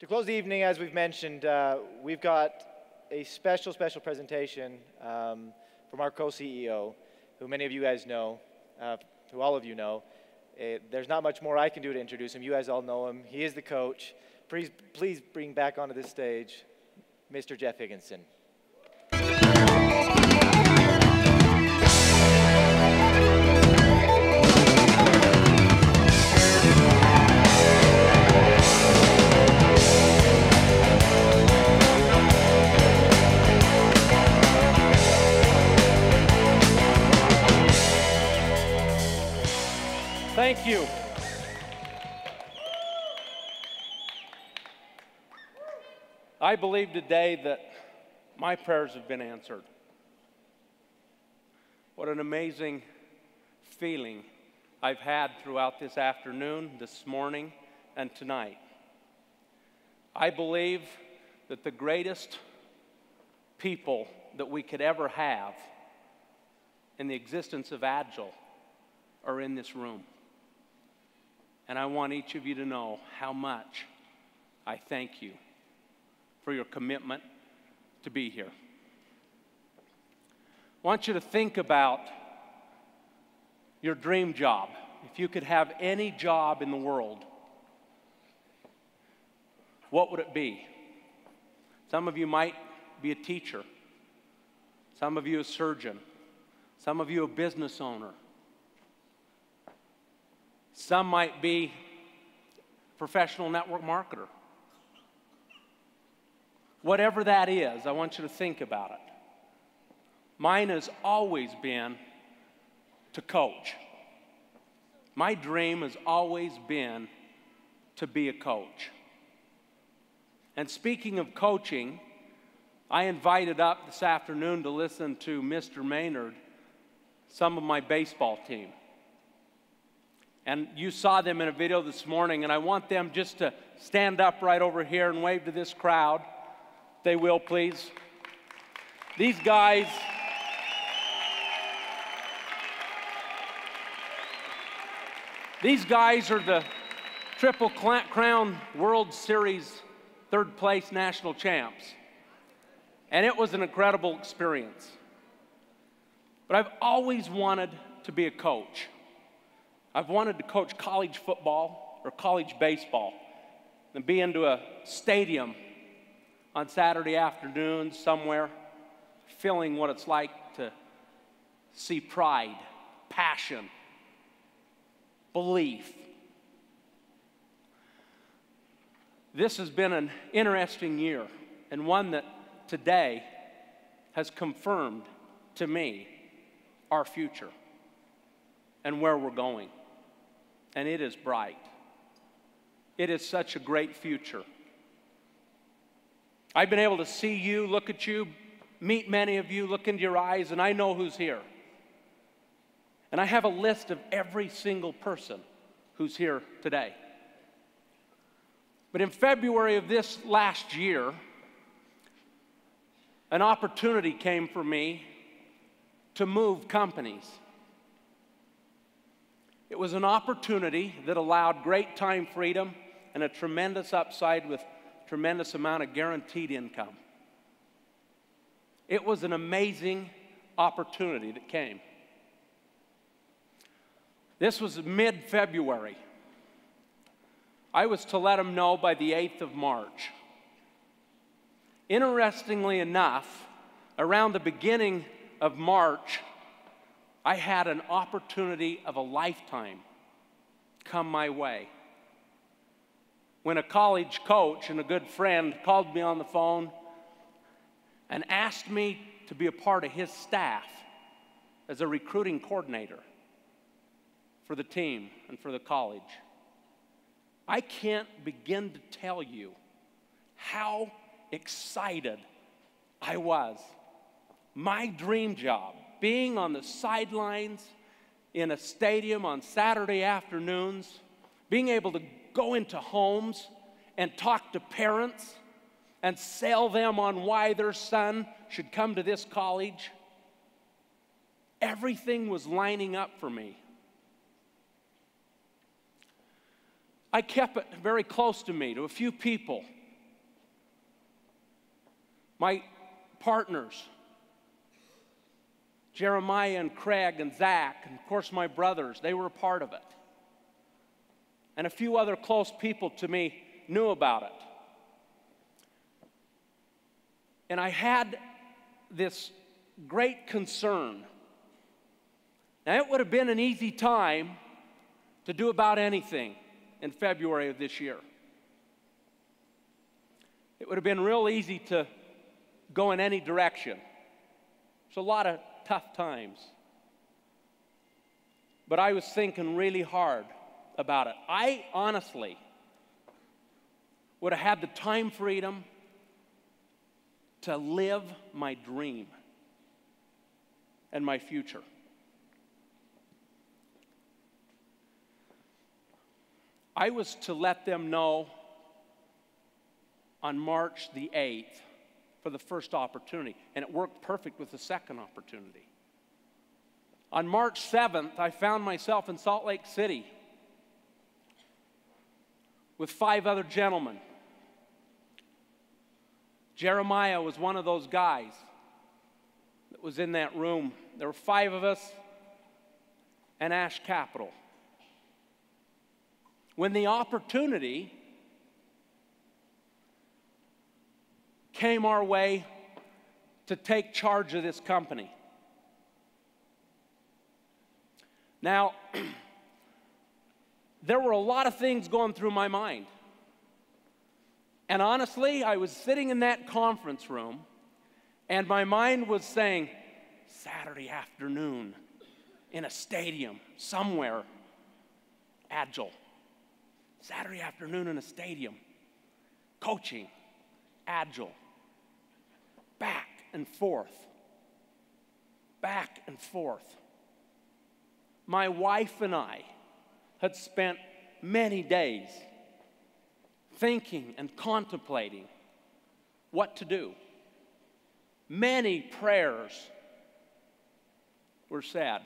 To close the evening, as we've mentioned, we've got a special presentation from our co-CEO, who many of you guys know, who all of you know. There's not much more I can do to introduce him. You guys all know him. He is the coach. Please bring back onto this stage Mr. Jeff Higginson. Thank you. I believe today that my prayers have been answered. What an amazing feeling I've had throughout this afternoon, this morning, and tonight. I believe that the greatest people that we could ever have in the existence of Agel are in this room. And I want each of you to know how much I thank you for your commitment to be here. I want you to think about your dream job. If you could have any job in the world, what would it be? Some of you might be a teacher. Some of you a surgeon. Some of you a business owner. Some might be a professional network marketer. Whatever that is, I want you to think about it. Mine has always been to coach. My dream has always been to be a coach. And speaking of coaching, I invited up this afternoon to listen to Mr. Maynard, some of my baseball team. And you saw them in a video this morning, and I want them just to stand up right over here and wave to this crowd. If they will, please. These guys are the Triple Crown World Series third place national champs. And it was an incredible experience. But I've always wanted to be a coach. I've wanted to coach college football or college baseball and be into a stadium on Saturday afternoons somewhere, feeling what it's like to see pride, passion, belief. This has been an interesting year, and one that today has confirmed to me our future and where we're going. And it is bright. It is such a great future. I've been able to see you, look at you, meet many of you, look into your eyes, and I know who's here. And I have a list of every single person who's here today. But in February of this last year, an opportunity came for me to move companies. It was an opportunity that allowed great time freedom and a tremendous upside with a tremendous amount of guaranteed income. It was an amazing opportunity that came. This was mid-February. I was to let them know by the 8th of March. Interestingly enough, around the beginning of March, I had an opportunity of a lifetime come my way. When a college coach and a good friend called me on the phone and asked me to be a part of his staff as a recruiting coordinator for the team and for the college. I can't begin to tell you how excited I was. My dream job, being on the sidelines in a stadium on Saturday afternoons, being able to go into homes and talk to parents and sell them on why their son should come to this college. Everything was lining up for me. I kept it very close to me, to a few people My partners, Jeremiah and Craig and Zach, and of course my brothers, they were a part of it. And a few other close people to me knew about it. And I had this great concern. Now, it would have been an easy time to do about anything in February of this year. It would have been real easy to go in any direction. There's a lot of tough times. But I was thinking really hard about it. I honestly would have had the time freedom to live my dream and my future. I was to let them know on March the 8th for the first opportunity, and it worked perfect with the second opportunity. On March 7th, I found myself in Salt Lake City with 5 other gentlemen. Jeremiah was one of those guys that was in that room. There were 5 of us and Ash Capital. When the opportunity came our way to take charge of this company. Now, there were a lot of things going through my mind. And honestly, I was sitting in that conference room, and my mind was saying, Saturday afternoon in a stadium somewhere, Agel. Saturday afternoon in a stadium, coaching, Agel. Back and forth. Back and forth. My wife and I had spent many days thinking and contemplating what to do. Many prayers were said.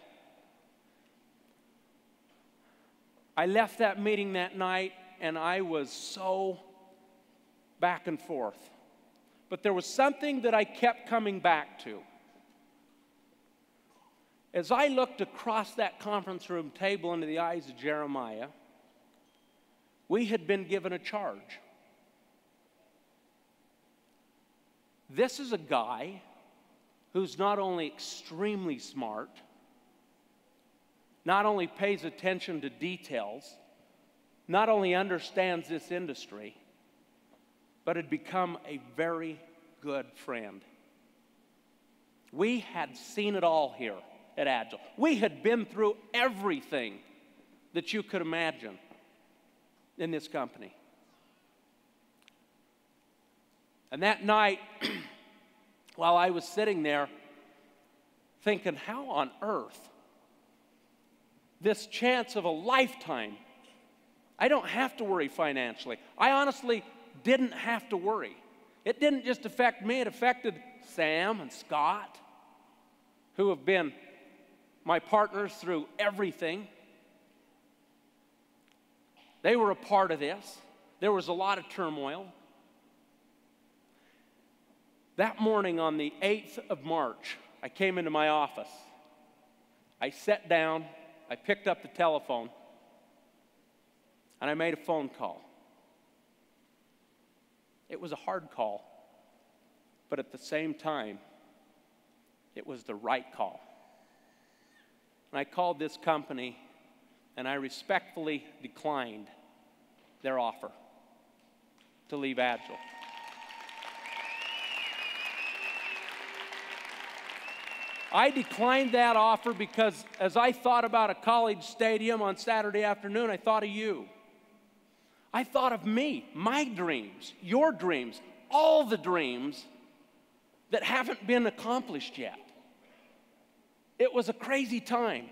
I left that meeting that night and I was so back and forth. But there was something that I kept coming back to. As I looked across that conference room table into the eyes of Jeremiah, we had been given a charge. This is a guy who's not only extremely smart, not only pays attention to details, not only understands this industry, but had become a very good friend. We had seen it all here at Agel. We had been through everything that you could imagine in this company. And that night, while I was sitting there thinking, how on earth, this chance of a lifetime, I don't have to worry financially. I honestly didn't have to worry. It didn't just affect me, it affected Sam and Scott, who have been my partners through everything. They were a part of this. There was a lot of turmoil. That morning on the 8th of March, I came into my office. I sat down, I picked up the telephone, and I made a phone call. It was a hard call, but at the same time, it was the right call. And I called this company, and I respectfully declined their offer to leave Agel. I declined that offer because as I thought about a college stadium on Saturday afternoon, I thought of you. I thought of me, my dreams, your dreams, all the dreams that haven't been accomplished yet. It was a crazy time.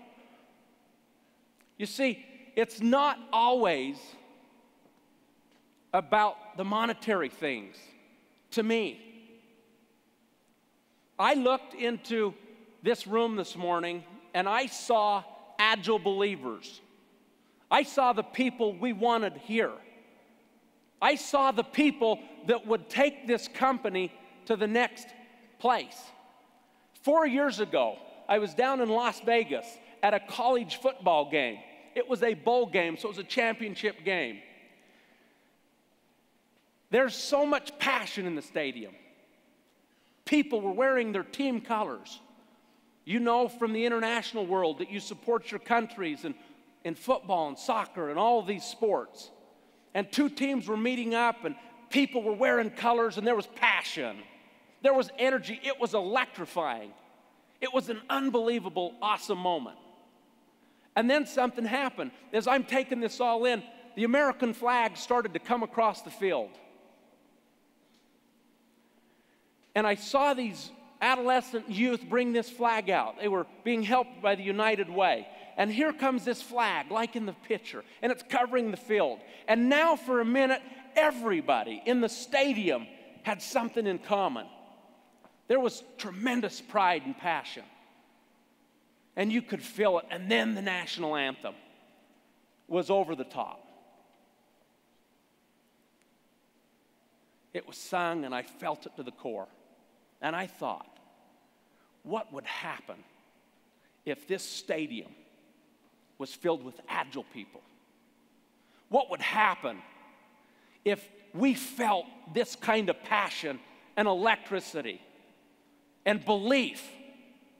You see, it's not always about the monetary things to me. I looked into this room this morning and I saw Agel believers. I saw the people we wanted here. I saw the people that would take this company to the next place. 4 years ago, I was down in Las Vegas at a college football game. It was a bowl game, so it was a championship game. There's so much passion in the stadium. People were wearing their team colors. You know from the international world that you support your countries in football and soccer and all of these sports. And two teams were meeting up and people were wearing colors and there was passion. There was energy. It was electrifying. It was an unbelievable, awesome moment. And then something happened. As I'm taking this all in, the American flag started to come across the field. And I saw these adolescent youth bring this flag out. They were being helped by the United Way. And here comes this flag, like in the picture, and it's covering the field. And now for a minute, everybody in the stadium had something in common. There was tremendous pride and passion. And you could feel it. And then the national anthem was over the top. It was sung, and I felt it to the core. And I thought, what would happen if this stadium was filled with Agel people? What would happen if we felt this kind of passion and electricity and belief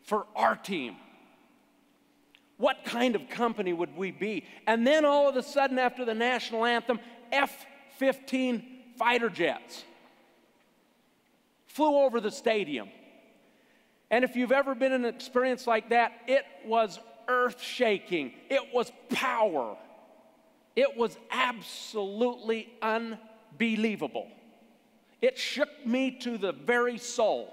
for our team? What kind of company would we be? And then all of a sudden, after the national anthem, F-15 fighter jets flew over the stadium. And if you've ever been in an experience like that, it was earth-shaking. It was power. It was absolutely unbelievable. It shook me to the very soul.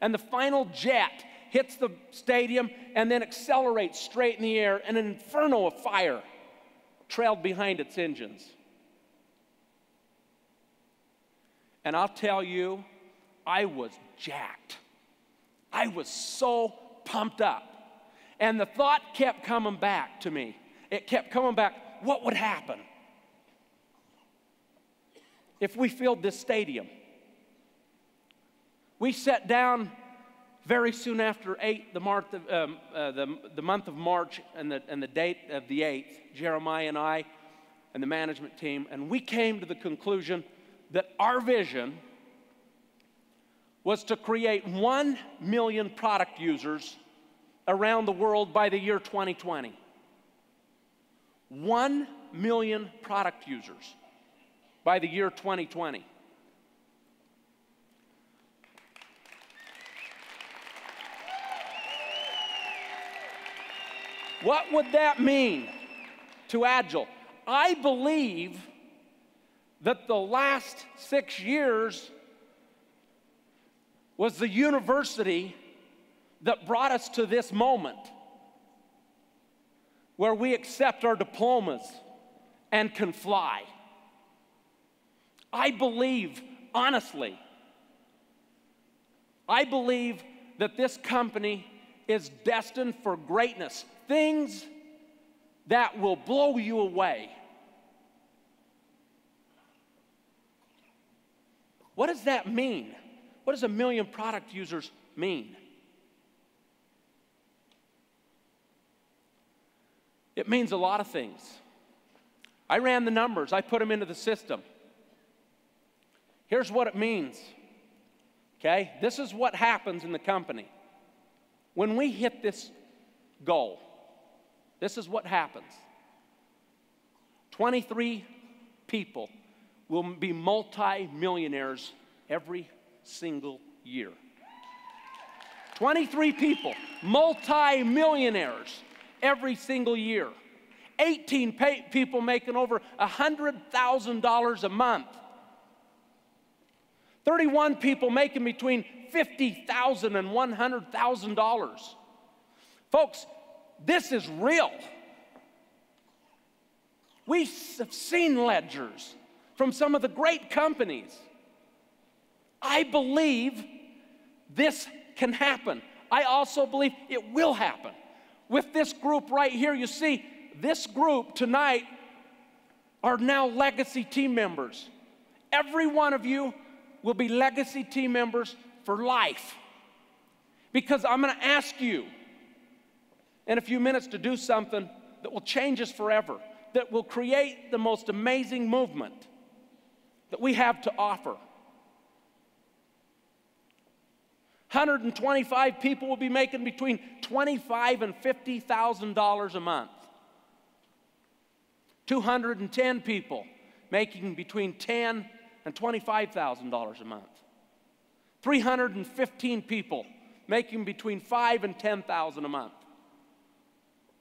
And the final jet hits the stadium and then accelerates straight in the air, and an inferno of fire trailed behind its engines. And I'll tell you, I was jacked. I was so pumped up. And the thought kept coming back to me. It kept coming back, what would happen if we filled this stadium? We sat down very soon after the month of March and the date of the 8th, Jeremiah and I and the management team, and we came to the conclusion that our vision was to create 1 million product users around the world by the year 2020. 1 million product users by the year 2020. What would that mean to Agel? I believe that the last 6 years was the university that brought us to this moment where we accept our diplomas and can fly. I believe, honestly, I believe that this company is destined for greatness, things that will blow you away. What does that mean? What does 1 million product users mean? It means a lot of things. I ran the numbers. I put them into the system. Here's what it means. Okay? This is what happens in the company. When we hit this goal, this is what happens. 23 people will be multi-millionaires every single year. 23 people, multi-millionaires every single year. 18 people making over $100,000 a month. 31 people making between $50,000 and $100,000. Folks, this is real. We have seen ledgers from some of the great companies. I believe this can happen. I also believe it will happen. With this group right here, you see, this group tonight are now legacy team members. Every one of you will be legacy team members for life. Because I'm going to ask you in a few minutes to do something that will change us forever, that will create the most amazing movement that we have to offer. 125 people will be making between $25,000 and $50,000 a month. 210 people making between $10,000 and $25,000 a month. 315 people making between $5,000 and $10,000 a month.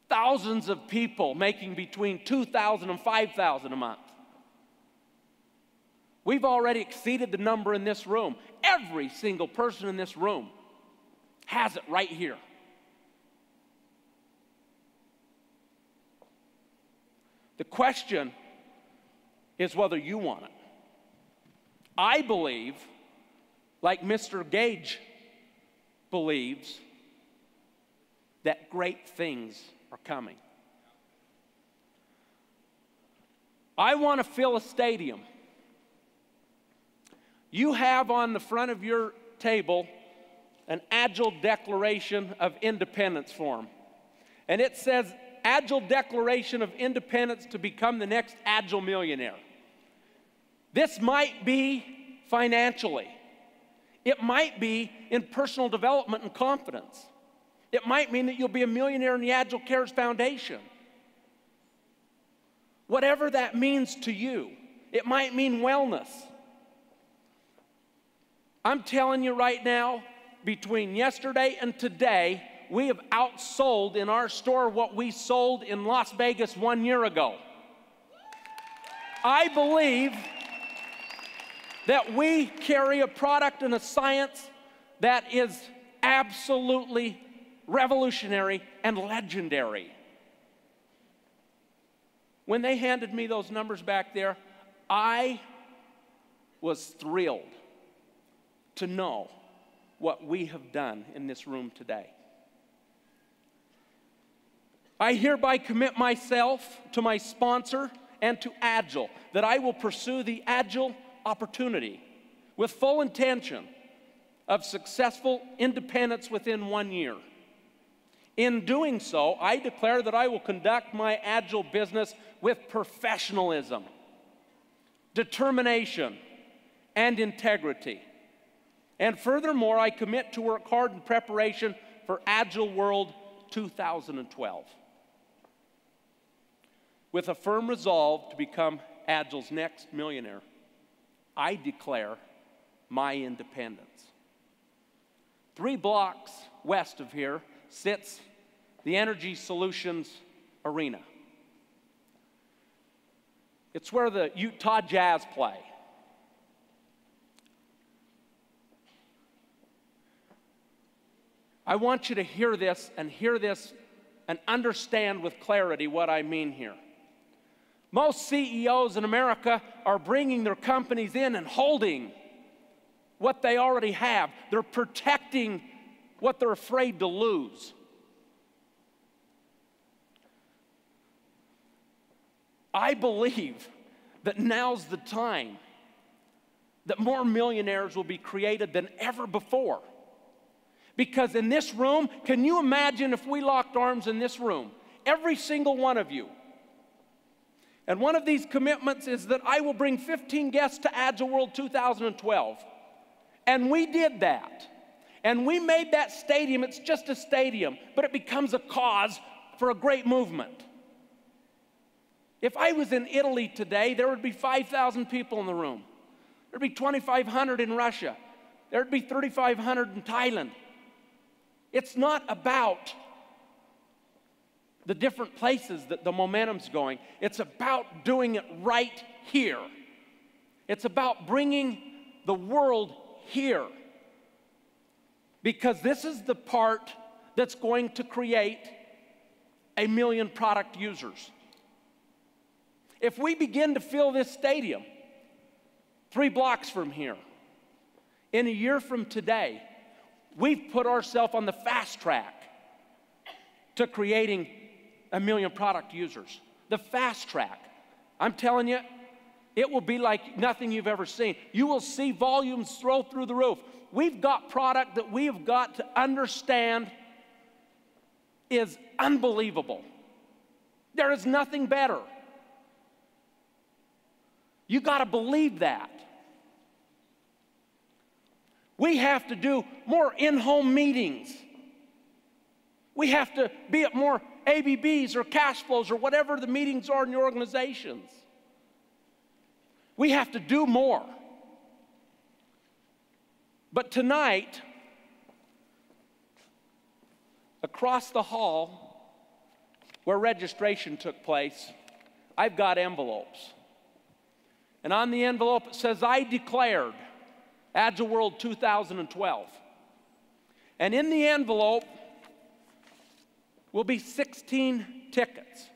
Thousands of people making between $2,000 and $5,000 a month. We've already exceeded the number in this room. Every single person in this room has it right here. The question is whether you want it. I believe, like Mr. Gage believes, that great things are coming. I want to fill a stadium. You have on the front of your table an Agel Declaration of Independence form. And it says, Agel Declaration of Independence to become the next Agel millionaire. This might be financially. It might be in personal development and confidence. It might mean that you'll be a millionaire in the Agel Cares Foundation. Whatever that means to you, it might mean wellness. I'm telling you right now, between yesterday and today, we have outsold in our store what we sold in Las Vegas 1 year ago. I believe that we carry a product and a science that is absolutely revolutionary and legendary. When they handed me those numbers back there, I was thrilled to know what we have done in this room today. I hereby commit myself to my sponsor and to Agel that I will pursue the Agel opportunity with full intention of successful independence within 1 year. In doing so, I declare that I will conduct my Agel business with professionalism, determination, and integrity. And furthermore, I commit to work hard in preparation for Agel World 2012 with a firm resolve to become Agel's next millionaire. I declare my independence. 3 blocks west of here sits the Energy Solutions Arena. It's where the Utah Jazz play. I want you to hear this and understand with clarity what I mean here. Most CEOs in America are bringing their companies in and holding what they already have. They're protecting what they're afraid to lose. I believe that now's the time that more millionaires will be created than ever before. Because in this room, can you imagine if we locked arms in this room, every single one of you? And one of these commitments is that I will bring 15 guests to Agel World 2012. And we did that. And we made that stadium, it's just a stadium, but it becomes a cause for a great movement. If I was in Italy today, there would be 5,000 people in the room. There'd be 2,500 in Russia. There'd be 3,500 in Thailand. It's not about the different places that the momentum's going. It's about doing it right here. It's about bringing the world here. Because this is the part that's going to create 1 million product users. If we begin to fill this stadium 3 blocks from here, in a year from today, we've put ourselves on the fast track to creating 1 million product users. The fast track. I'm telling you, it will be like nothing you've ever seen. You will see volumes throw through the roof. We've got product that we have got to understand is unbelievable. There is nothing better. You got to believe that. We have to do more in-home meetings. We have to be at more ABBs or cash flows or whatever the meetings are in your organizations. We have to do more. But tonight, across the hall where registration took place, I've got envelopes. And on the envelope it says, I declared Agile World 2012. And in the envelope will be 16 tickets.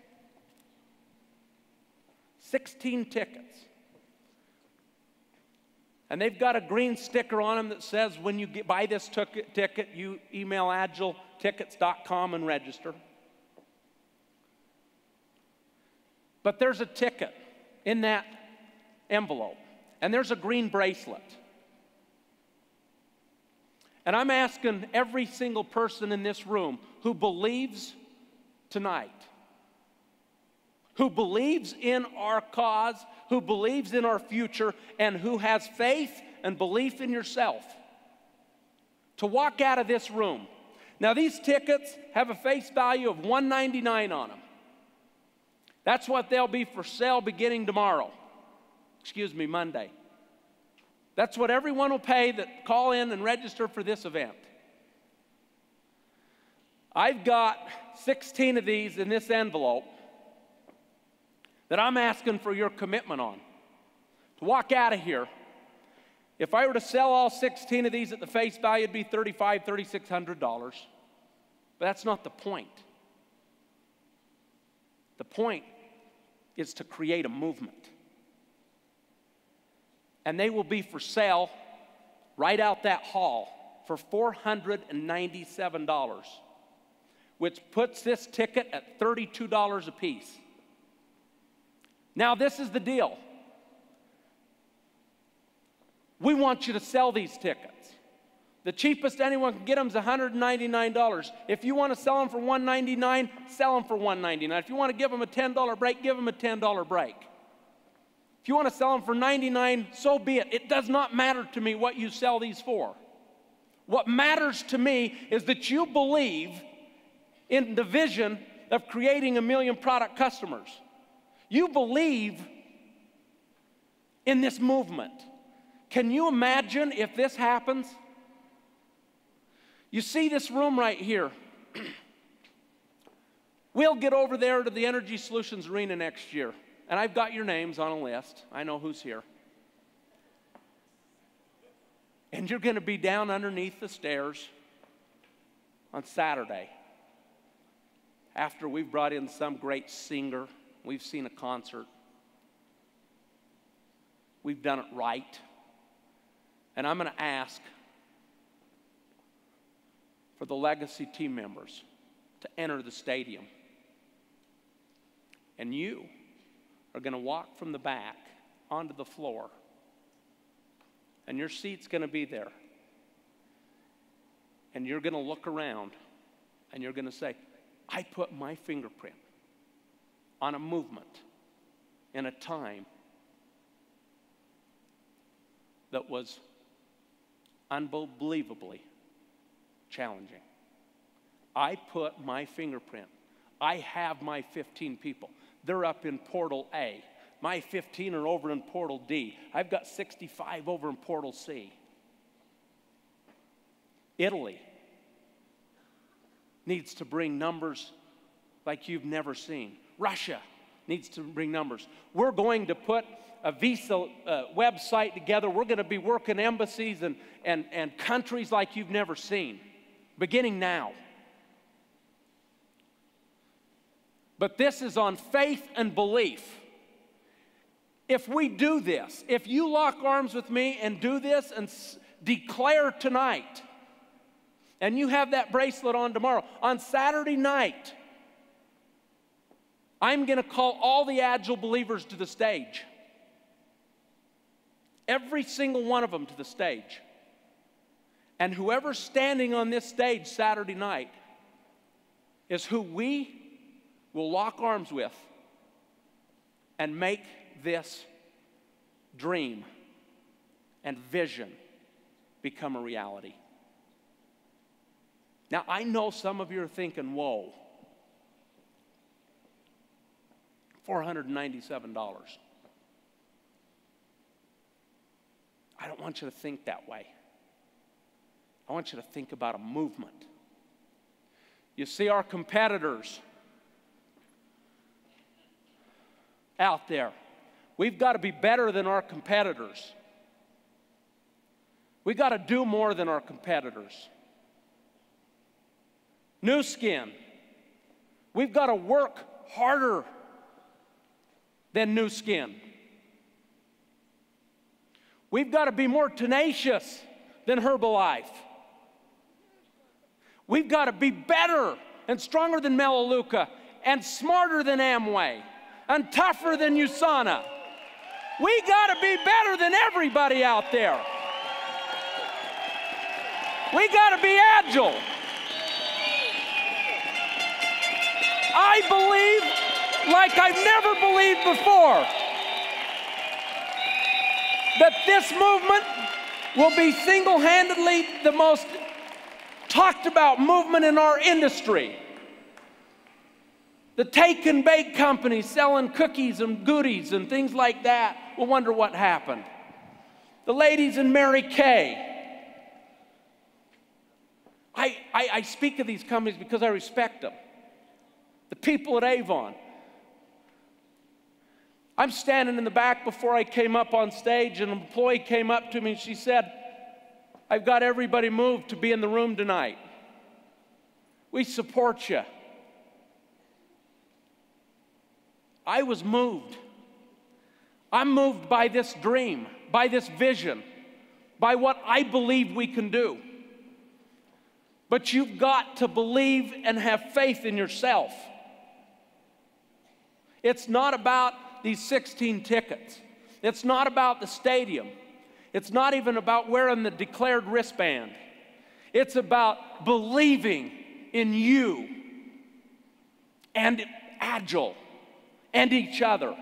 16 tickets. And they've got a green sticker on them that says when you buy this ticket, you email ageletickets.com and register. But there's a ticket in that envelope, and there's a green bracelet. And I'm asking every single person in this room who believes tonight, who believes in our cause, who believes in our future, and who has faith and belief in yourself, to walk out of this room. Now, these tickets have a face value of $199 on them. That's what they'll be for sale beginning tomorrow. Monday. That's what everyone will pay that call in and register for this event. I've got 16 of these in this envelope that I'm asking for your commitment on. To walk out of here, if I were to sell all 16 of these at the face value, it'd be $3,500, $3,600. But that's not the point. The point is to create a movement. And they will be for sale right out that hall for $497, which puts this ticket at $32 a piece. Now, this is the deal. We want you to sell these tickets. The cheapest anyone can get them is $199. If you want to sell them for $199, sell them for $199. If you want to give them a $10 break, give them a $10 break. If you want to sell them for $99, so be it. It does not matter to me what you sell these for. What matters to me is that you believe in the vision of creating 1 million product customers. You believe in this movement. Can you imagine if this happens? You see this room right here. We'll get over there to the Energy Solutions Arena next year. And I've got your names on a list. I know who's here. And you're going to be down underneath the stairs on Saturday after we've brought in some great singer. We've seen a concert. We've done it right. And I'm going to ask for the legacy team members to enter the stadium. And you are going to walk from the back onto the floor. And your seat's going to be there. And you're going to look around and you're going to say, I put my fingerprint on a movement in a time that was unbelievably challenging. I put my fingerprint. I have my 15 people. They're up in Portal A. My 15 are over in Portal D. I've got 65 over in Portal C. Italy needs to bring numbers like you've never seen. Russia needs to bring numbers. We're going to put a visa website together. We're going to be working embassies and countries like you've never seen, beginning now. But this is on faith and belief. If we do this, if you lock arms with me and do this and declare tonight, and you have that bracelet on tomorrow, on Saturday night, I'm going to call all the Agile believers to the stage. every single one of them to the stage. And whoever's standing on this stage Saturday night is who we will lock arms with and make this dream and vision become a reality. Now, I know some of you are thinking, whoa, $497. I don't want you to think that way. I want you to think about a movement. You see our competitors out there. We've got to be better than our competitors. We've got to do more than our competitors. New Skin. We've got to work harder than New Skin. We've got to be more tenacious than Herbalife. We've got to be better and stronger than Melaleuca and smarter than Amway and tougher than USANA. We got to be better than everybody out there. We got to be Agel. I believe, like I've never believed before, that this movement will be single-handedly the most talked about movement in our industry. The take and bake companies selling cookies and goodies and things like that will wonder what happened. The ladies in Mary Kay. I speak of these companies because I respect them. The people at Avon. I'm standing in the back before I came up on stage, and an employee came up to me and she said, I've got everybody moved to be in the room tonight. We support you. I was moved. I'm moved by this dream, by this vision, by what I believe we can do. But you've got to believe and have faith in yourself. It's not about these 16 tickets. It's not about the stadium. It's not even about wearing the declared wristband. It's about believing in you and Agel and each other.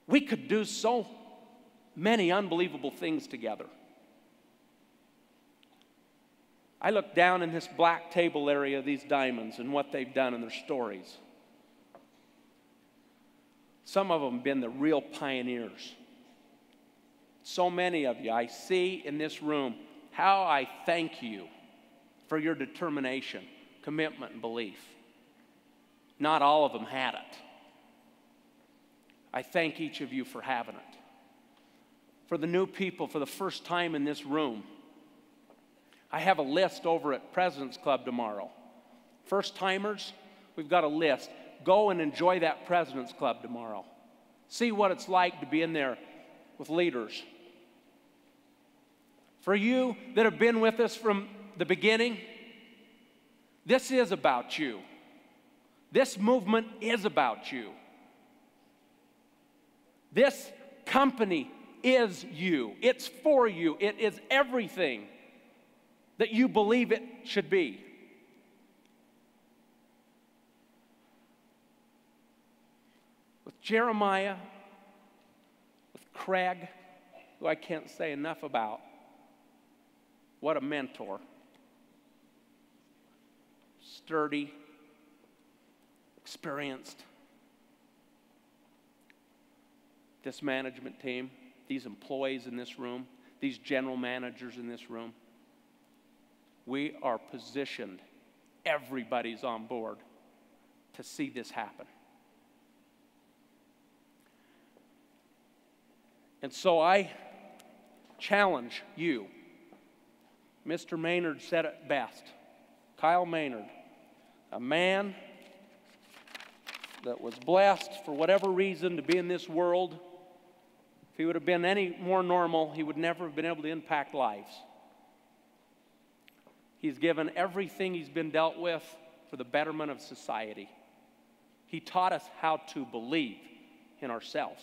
We could do so many unbelievable things together. I look down in this black table area of these diamonds and what they've done and their stories. Some of them have been the real pioneers. So many of you I see in this room, how I thank you for your determination, commitment, and belief. Not all of them had it. I thank each of you for having it. For the new people, for the first time in this room, I have a list over at President's Club tomorrow. First timers, we've got a list. Go and enjoy that President's Club tomorrow. See what it's like to be in there with leaders. For you that have been with us from the beginning, this is about you. This movement is about you. This company is you. It's for you. It is everything that you believe it should be. With Jeremiah, with Craig, who I can't say enough about, what a mentor. Sturdy, experienced. This management team, these employees in this room, these general managers in this room, we are positioned, everybody's on board to see this happen. And so I challenge you. Mr. Maynard said it best. Kyle Maynard, a man that was blessed for whatever reason to be in this world. If he would have been any more normal, he would never have been able to impact lives. He's given everything he's been dealt with for the betterment of society. He taught us how to believe in ourselves.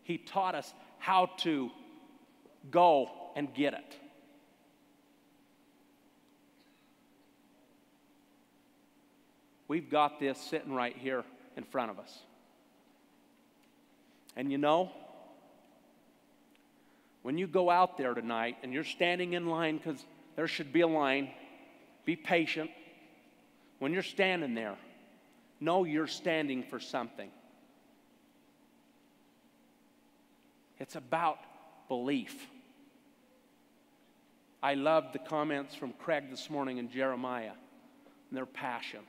He taught us how to go and get it. We've got this sitting right here in front of us. And you know, when you go out there tonight and you're standing in line, because there should be a line, be patient. When you're standing there, know you're standing for something. It's about belief. I loved the comments from Craig this morning and Jeremiah and their passion.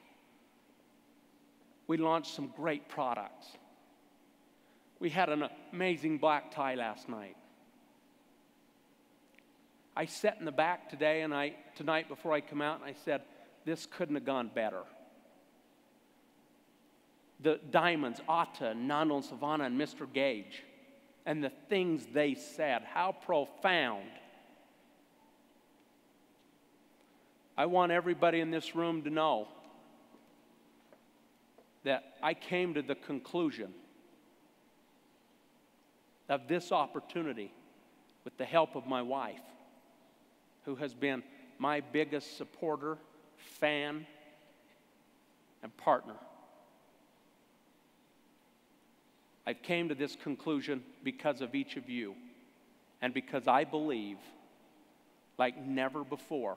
We launched some great products. We had an amazing black tie last night. I sat in the back today and tonight before I come out, and I said, this couldn't have gone better. The diamonds, Atta, Nando and Savannah and Mr. Gage, and the things they said, how profound. I want everybody in this room to know that I came to the conclusion of this opportunity with the help of my wife, who has been my biggest supporter, fan, and partner. I've came to this conclusion because of each of you, and because I believe, like never before,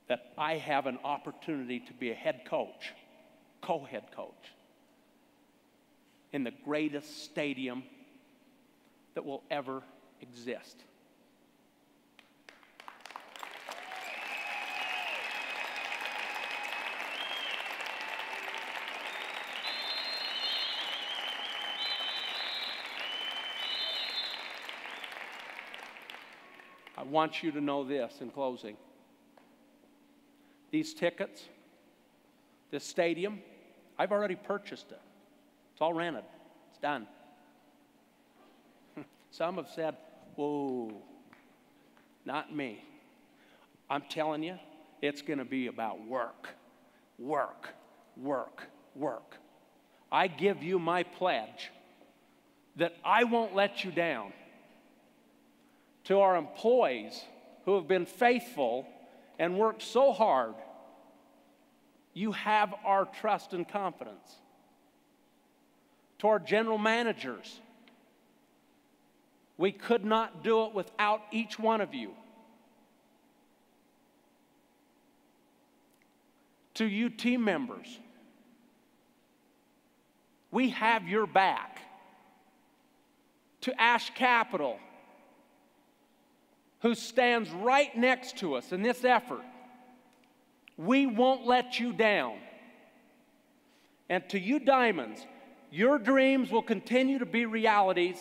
that I have an opportunity to be a head coach, co-head coach, in the greatest stadium that will ever exist. I want you to know this in closing. These tickets, this stadium, I've already purchased it. It's all rented. It's done. Some have said, whoa, not me. I'm telling you, it's going to be about work, work, work, work. I give you my pledge that I won't let you down. To our employees who have been faithful and worked so hard, you have our trust and confidence. To our general managers, we could not do it without each one of you. To you team members, we have your back. To Ash Capital, who stands right next to us in this effort, we won't let you down. And to you diamonds, your dreams will continue to be realities.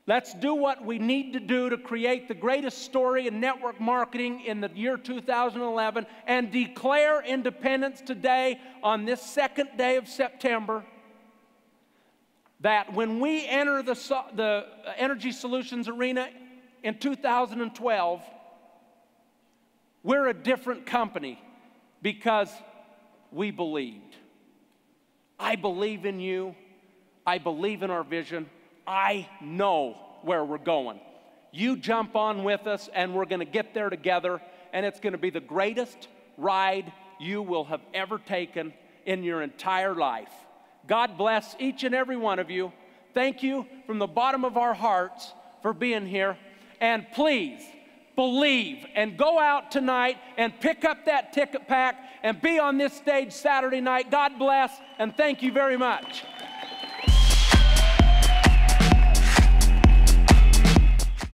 Let's do what we need to do to create the greatest story in network marketing in the year 2011 and declare independence today on this second day of September. That when we enter the energy solutions arena in 2012, we're a different company because we believed. I believe in you. I believe in our vision. I know where we're going. You jump on with us and we're going to get there together, and it's going to be the greatest ride you will have ever taken in your entire life. God bless each and every one of you. Thank you from the bottom of our hearts for being here. And please believe and go out tonight and pick up that ticket pack and be on this stage Saturday night. God bless and thank you very much.